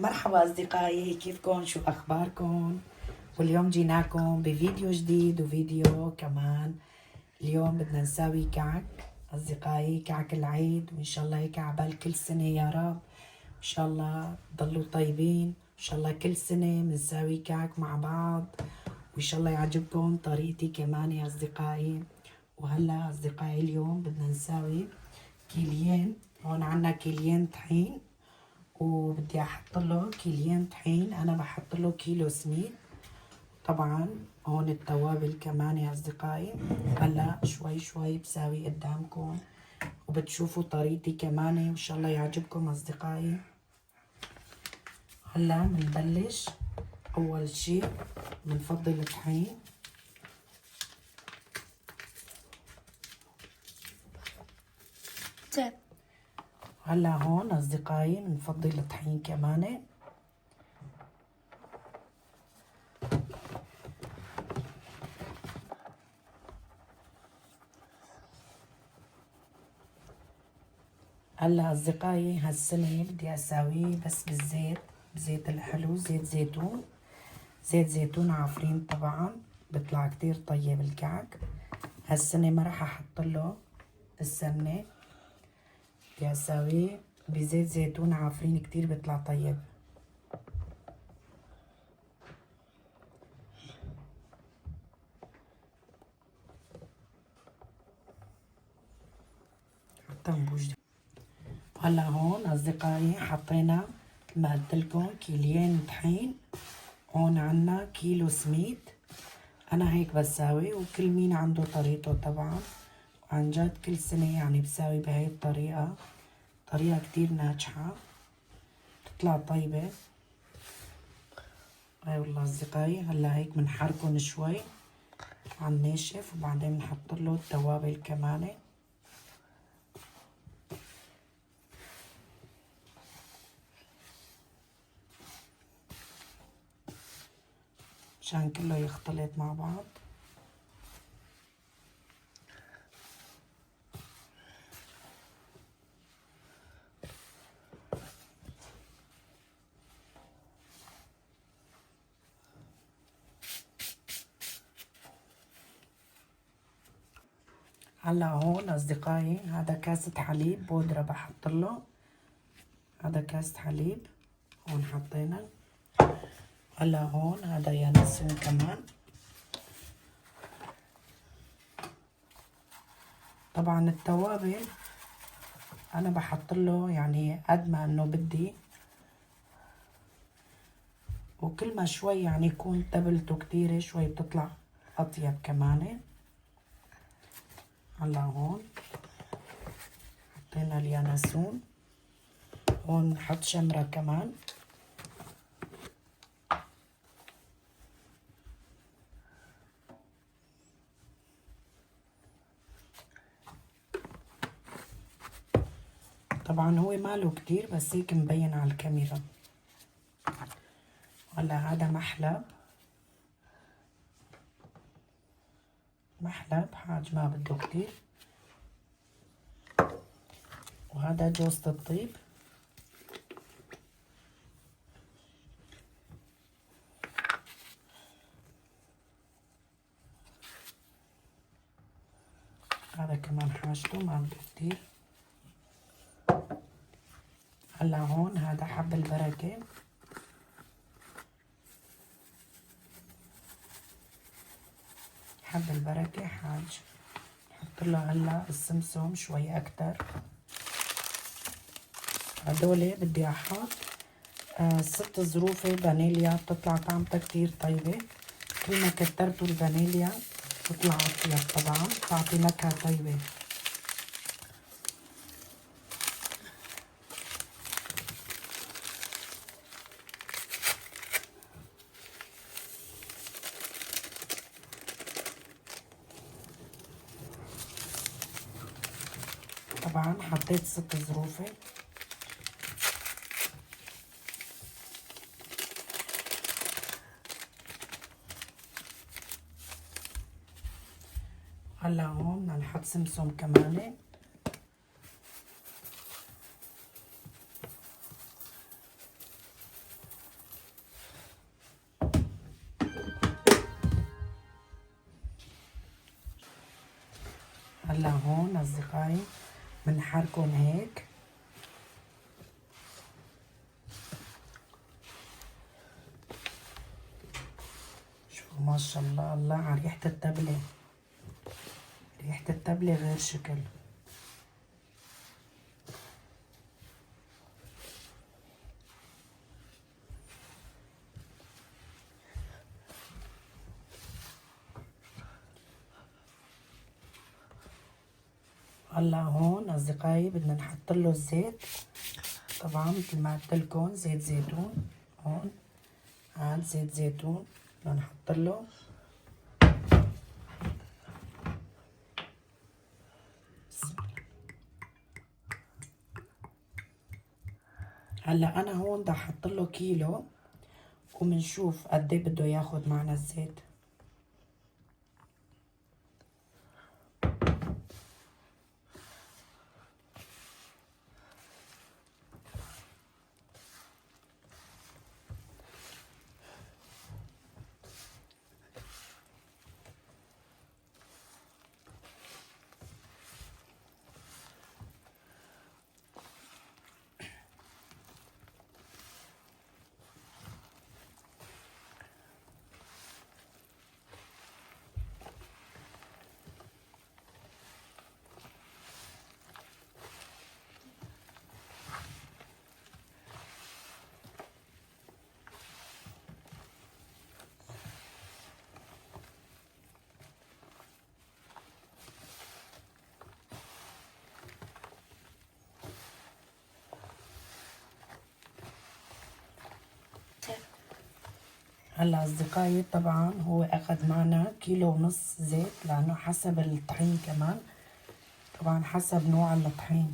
مرحبا أصدقائي، كيفكم؟ شو أخباركم؟ واليوم جيناكم بفيديو جديد وفيديو كمان. اليوم بدنا نساوي كعك أصدقائي، كعك العيد، وإن شاء الله هيك عبال كل سنة يا رب. إن شاء الله تضلوا طيبين، إن شاء الله كل سنة بنساوي كعك مع بعض، وإن شاء الله يعجبكم طريقتي كمان يا أصدقائي. وهلا أصدقائي اليوم بدنا نساوي كيلين. هون عنا كيلين طحين، وبدي احط له كيلين طحين. انا بحط له كيلو سميد. طبعا هون التوابل كمان يا اصدقائي. هلا شوي شوي بساوي قدامكم وبتشوفوا طريقتي كمان، ان شاء الله يعجبكم اصدقائي. هلا بنبلش. اول شي بنفضي الطحين. هلا هون اصدقائي بنفضي الطحين كمان. هلا اصدقائي هالسنة بدي اساويه بس بالزيت، بزيت الحلو، زيت زيتون. زيت زيتون عافرين طبعا، بيطلع كتير طيب الكعك. هالسنة ما راح احط له السمنة، بدي اساويه بزيت زيتون عافرين، كتير بيطلع طيب. حتى نبوش. هلا هون اصدقائي حطينا مثل ما قلت لكم كيلين طحين. هون عنا كيلو سميد. انا هيك بساوي، وكل مين عنده طريقته طبعا. وعن جد كل سنة يعني بساوي بهاي الطريقة، طريقة كتير ناجحة، بتطلع طيبة. اي والله اصدقائي. هلا هيك بنحركن شوي على الناشف، وبعدين بنحط له التوابل كمان مشان كله يختلط مع بعض. هلا هون اصدقائي هذا كاسة حليب بودرة بحط له. هذا كاسة حليب هون حطينا. هلا هون هذا ينسون كمان. طبعا التوابل انا بحط له يعني قد ما انه بدي، وكل ما شوي يعني يكون تبلته كتيرة شوي بتطلع اطيب كمان. هلا هون حطينا اليانسون. هون نحط شمرة كمان. طبعا هو ماله كتير بس هيك مبين على الكاميرا. هلا هذا محلب. محلب حاج ما بده كتير. وهذا جوزة الطيب. هذا كمان حاجته ما بده كتير. هلا هون هذا حب البركة. حب البركة حاج نحط له هلا السمسم شوي اكتر. هدول بدي احط 6 ظروفة فانيليا، بتطلع طعمتها كتير طيبة. كل ما كترتوا الفانيليا بتطلع اطيب طبعا، بتعطي نكهة طيبة. طبعا حطيت 6 ظروفة. هلا هون بدنا نحط سمسم كمان. هلا هون أصدقائي بنحركن هيك. شوفوا ما شاء الله، الله على ريحة التبلة، ريحة التبلة غير شكل. هلا هون أصدقائي بدنا نحط له الزيت. طبعا مثل ما قلت لكم زيت زيتون. هون هاد زيت زيتون بدنا نحط له. هلا انا هون بدي احط له كيلو وبنشوف قد ايه بده ياخد معنا الزيت. هلا أصدقائي طبعا هو أخذ معنا كيلو ونص زيت، لأنه حسب الطحين كمان، طبعا حسب نوع الطحين.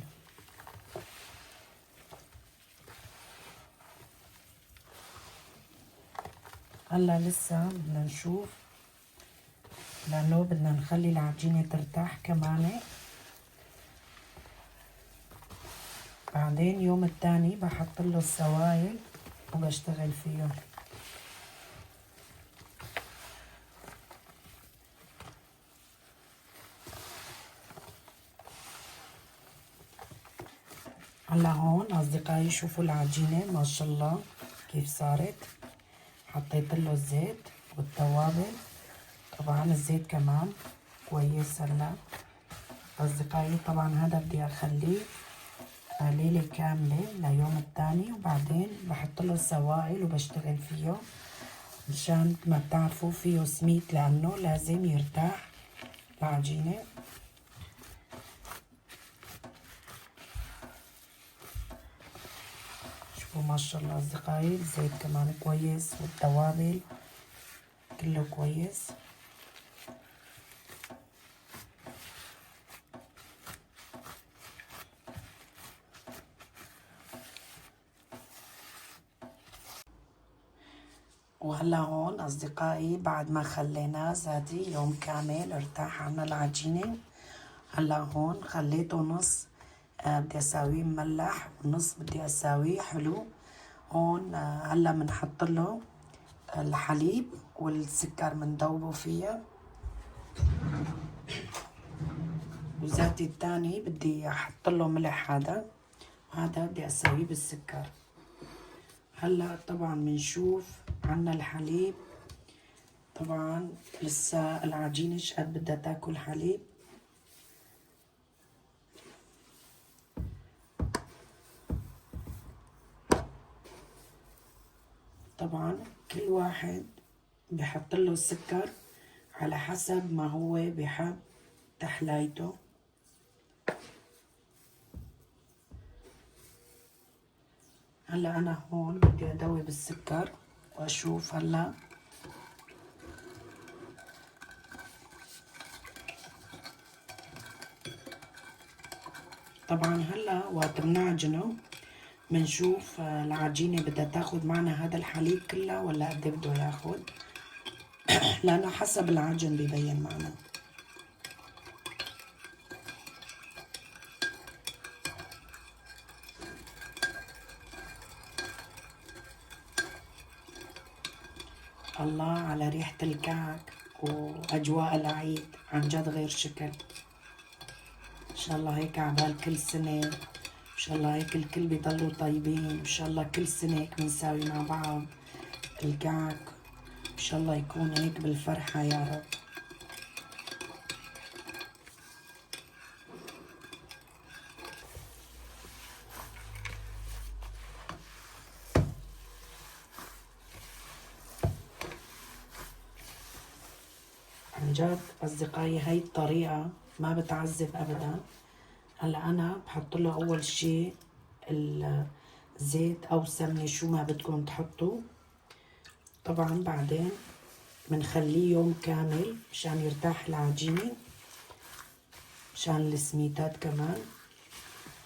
هلا لسه بدنا نشوف، لأنه بدنا نخلي العجينة ترتاح كمان. بعدين يوم التاني بحط له السوائل وبشتغل فيه. هلا هون أصدقائي شوفوا العجينة ما شاء الله كيف صارت. حطيت له الزيت والتوابل، طبعا الزيت كمان كويس. هلا أصدقائي طبعا هذا بدي أخليه ليلة كاملة ليوم التاني، وبعدين بحط له السوائل وبشتغل فيه مشان ما بتعرفوا فيه سميك، لأنه لازم يرتاح العجينة. شوفوا ما شاء الله أصدقائي الزيت كمان كويس والتوابل كله كويس. وهلا هون أصدقائي بعد ما خليناه زادي يوم كامل ارتاح عنا العجينة. هلا هون خليته نص بدي أساويه مملح ونص بدي أساويه حلو. هون هلا بنحط له الحليب والسكر بندوبه فيها، وزاتي التاني بدي أحط له ملح. هذا بدي أساويه بالسكر. هلا طبعا بنشوف عنا الحليب، طبعا لسه العجينة شقد بدها تاكل حليب. طبعا كل واحد بحط له السكر على حسب ما هو بحب تحلايته. هلا انا هون بدي ادوب السكر واشوف. هلا طبعا هلا وقت بنعجنه بنشوف العجينة بدها تاخد معنا هذا الحليب كله ولا قد بده ياخد، لانه حسب العجن ببين معنا. الله على ريحة الكعك وأجواء العيد، عن جد غير شكل. شاء الله هيك عبال كل سنة، إن شاء الله هيك الكل بيضلوا طيبين، إن شاء الله كل سنة هيك بنساوي مع بعض الكعك، إن شاء الله يكون هيك بالفرحة يا رب. عن جد أصدقائي هاي الطريقة ما بتعذب أبدا. هلا أنا بحط له أول شي الزيت أو سمنة شو ما بدكم تحطوا. طبعا بعدين بنخليه يوم كامل مشان يرتاح العجينة، مشان السميتات كمان.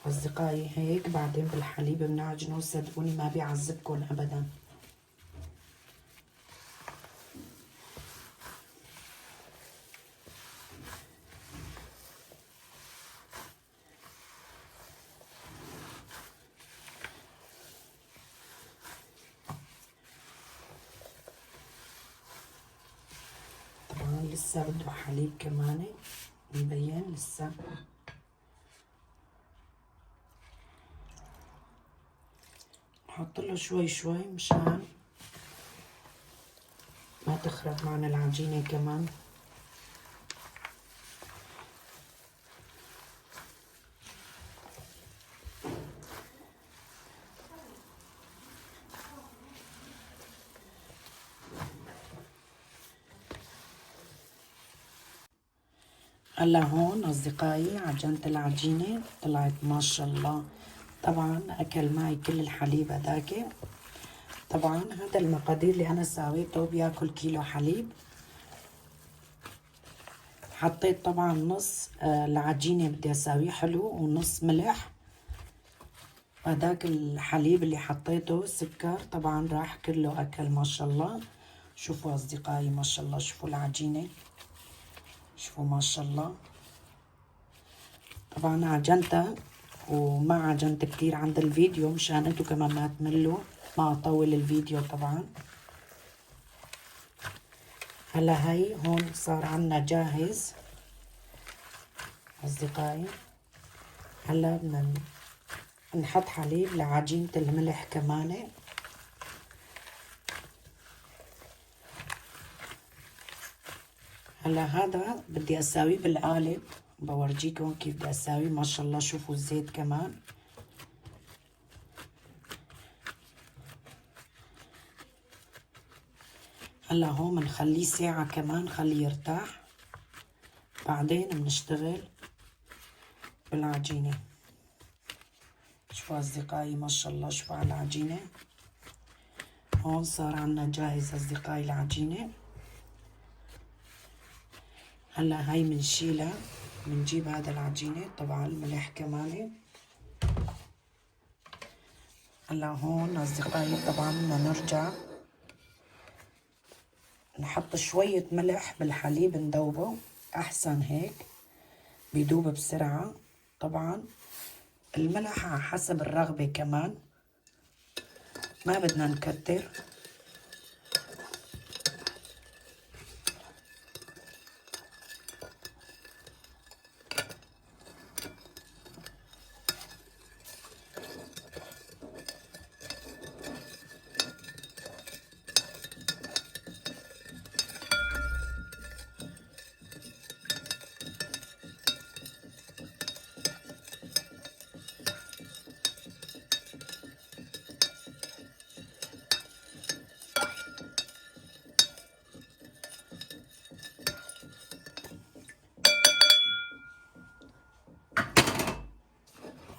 أصدقائي هيك بعدين بالحليب بنعجنه، صدقوني ما بيعذبكم أبدا. طبعا لسه بده حليب كمان مبين لسه. نحط له شوي شوي مشان ما تخرب معنا العجينة كمان. هلا هون أصدقائي عجنت العجينة طلعت ما شاء الله. طبعا أكل معي كل الحليب هداك. طبعا هذا المقادير اللي أنا ساويته بياكل كيلو حليب. حطيت طبعا نص العجينة بدي أساويه حلو ونص ملح. هداك الحليب اللي حطيته سكر طبعا راح كله أكل ما شاء الله. شوفوا أصدقائي ما شاء الله، شوفوا العجينة، شوفوا ما شاء الله. طبعا عجنتها وما عجنت كتير عند الفيديو مشان انتو كمان ما تملوا، ما اطول الفيديو طبعا. هلا هي هون صار عنا جاهز اصدقائي. هلا بدنا نحط حليب لعجينة الملح كمان. هلا هذا بدي اساويه بالقالب، بورجيكم كيف بدي اساويه. ما شاء الله شوفوا الزيت كمان. هلا هون بنخليه ساعة كمان، خليه يرتاح، بعدين بنشتغل بالعجينة. شوفوا أصدقائي ما شاء الله، شوفوا على العجينة. هون صار عنا جاهز أصدقائي العجينة. هلا هاي بنشيلها، بنجيب هذا العجينة طبعا الملح كمان. هلا هون أصدقائي طبعا بدنا نرجع نحط شوية ملح بالحليب ندوبه، أحسن هيك بيدوب بسرعة. طبعا الملح على حسب الرغبة كمان، ما بدنا نكتر.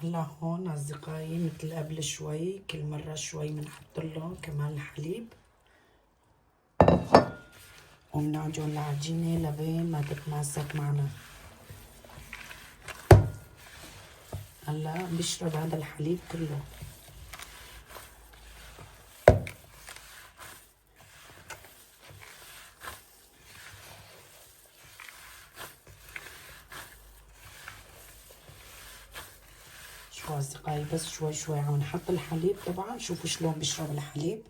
هلا هون أصدقائي مثل قبل شوي، كل مرة شوي بنحط له كمان الحليب وبنعجن العجينة لبين ما تتماسك معنا. هلا بشرب هذا الحليب كله. شوفوا أصدقائي بس شوي شوي عم نحط الحليب. طبعا شوفوا شلون بشرب الحليب.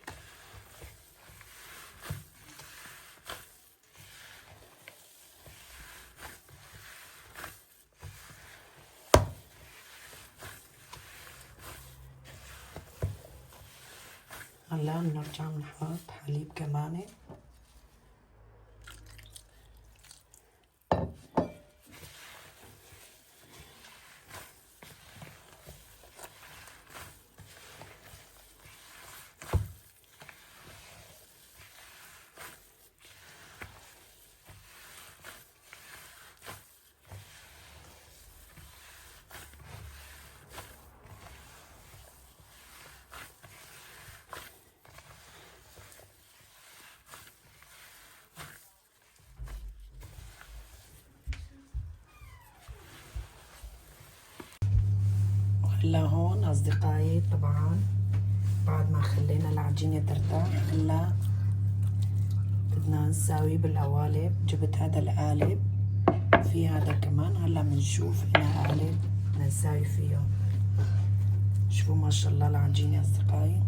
هلا بنرجع بنحط حليب كمان. هلا هون أصدقائي طبعا بعد ما خلينا العجينة ترتاح، هلا بدنا نساوي بالقوالب. جبت هذا القالب، في هذا كمان. هلا بنشوف هنا قالب بدنا نساوي فيه. شوفوا ما شاء الله العجينة أصدقائي.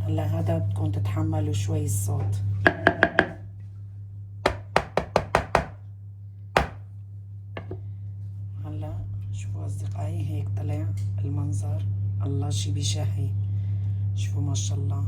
هلا هذا بدكم تتحملوا شوي الصوت. هلا شوفوا أصدقائي هيك طلع المنظر. الله شي بشهي. شوفوا ما شاء الله.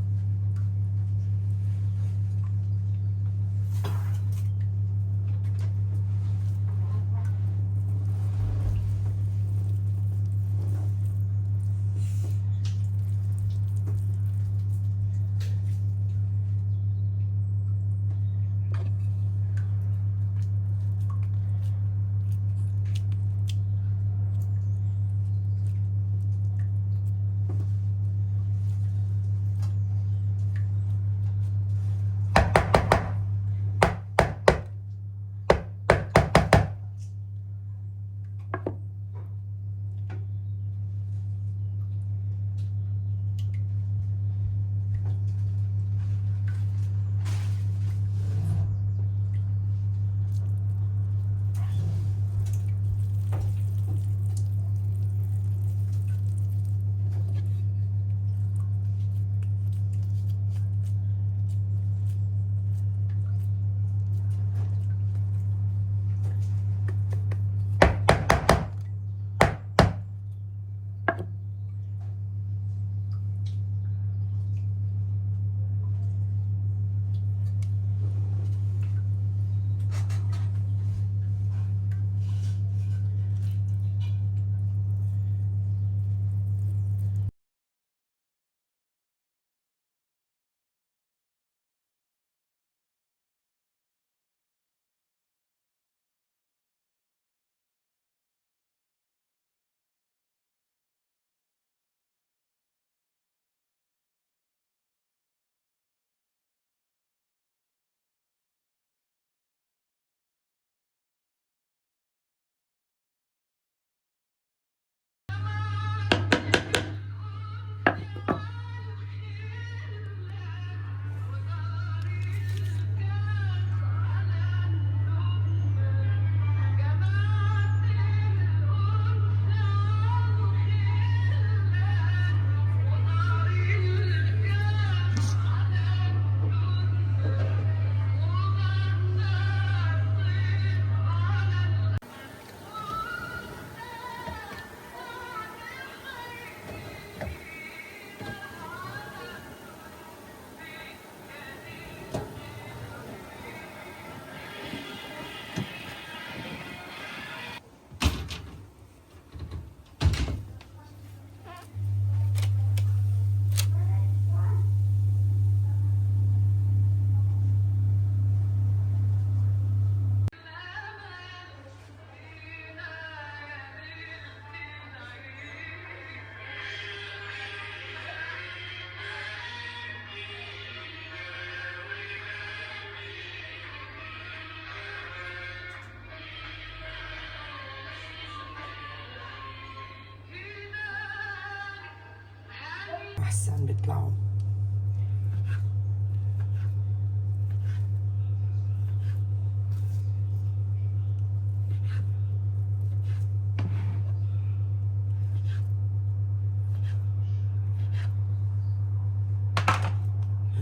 أحسن بيطلعوا.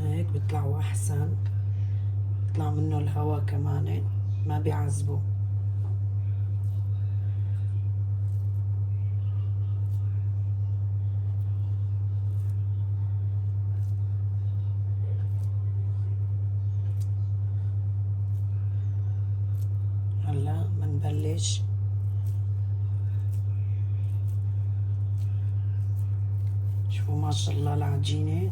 هيك هيك بيطلعوا أحسن، بيطلع منه الهواء كمان ما بيعذبوا. هلا منبلش. شوفوا ما شاء الله العجينة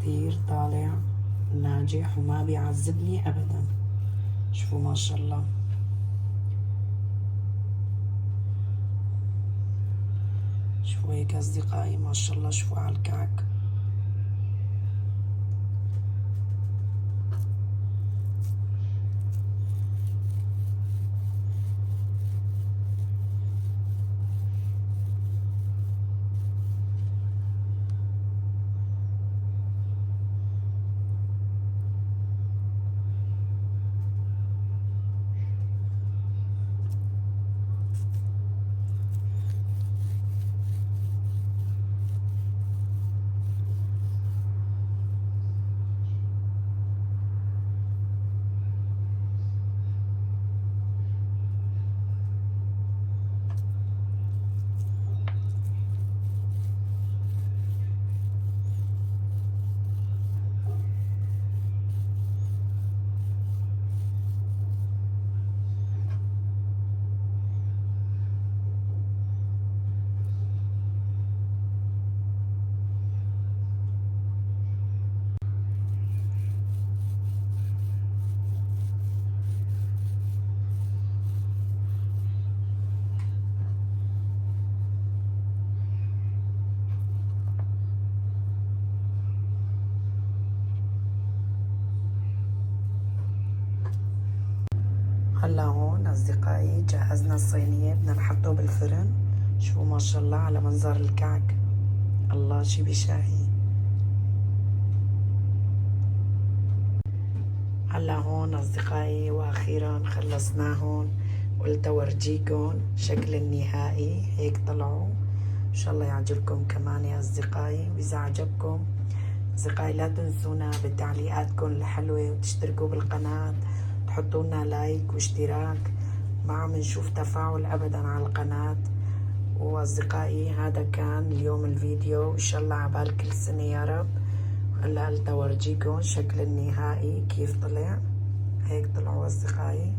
كتير طالع ناجح وما بيعذبني أبدا. شوفوا ما شاء الله. شوفوا هيك أصدقائي ما شاء الله. شوفوا على الكعك. هلا هون أصدقائي جهزنا الصينية، بدنا نحطه بالفرن. شوفوا ما شاء الله على منظر الكعك، الله شي بشاهي. هلا هون أصدقائي وأخيرا خلصناهن، قلت أورجيكم شكل النهائي. هيك طلعوا، إن شاء الله يعجبكم كمان يا أصدقائي. وإذا عجبكم أصدقائي لا تنسونا بتعليقاتكم الحلوة، وتشتركوا بالقناة، تحطوا لنا لايك واشتراك. ما عم نشوف تفاعل أبدا على القناة. وأصدقائي هذا كان اليوم الفيديو، إن شاء الله عبال كل سنة يا رب. هلا قلت أورجيكم شكل النهائي كيف طلع. هيك طلعوا أصدقائي.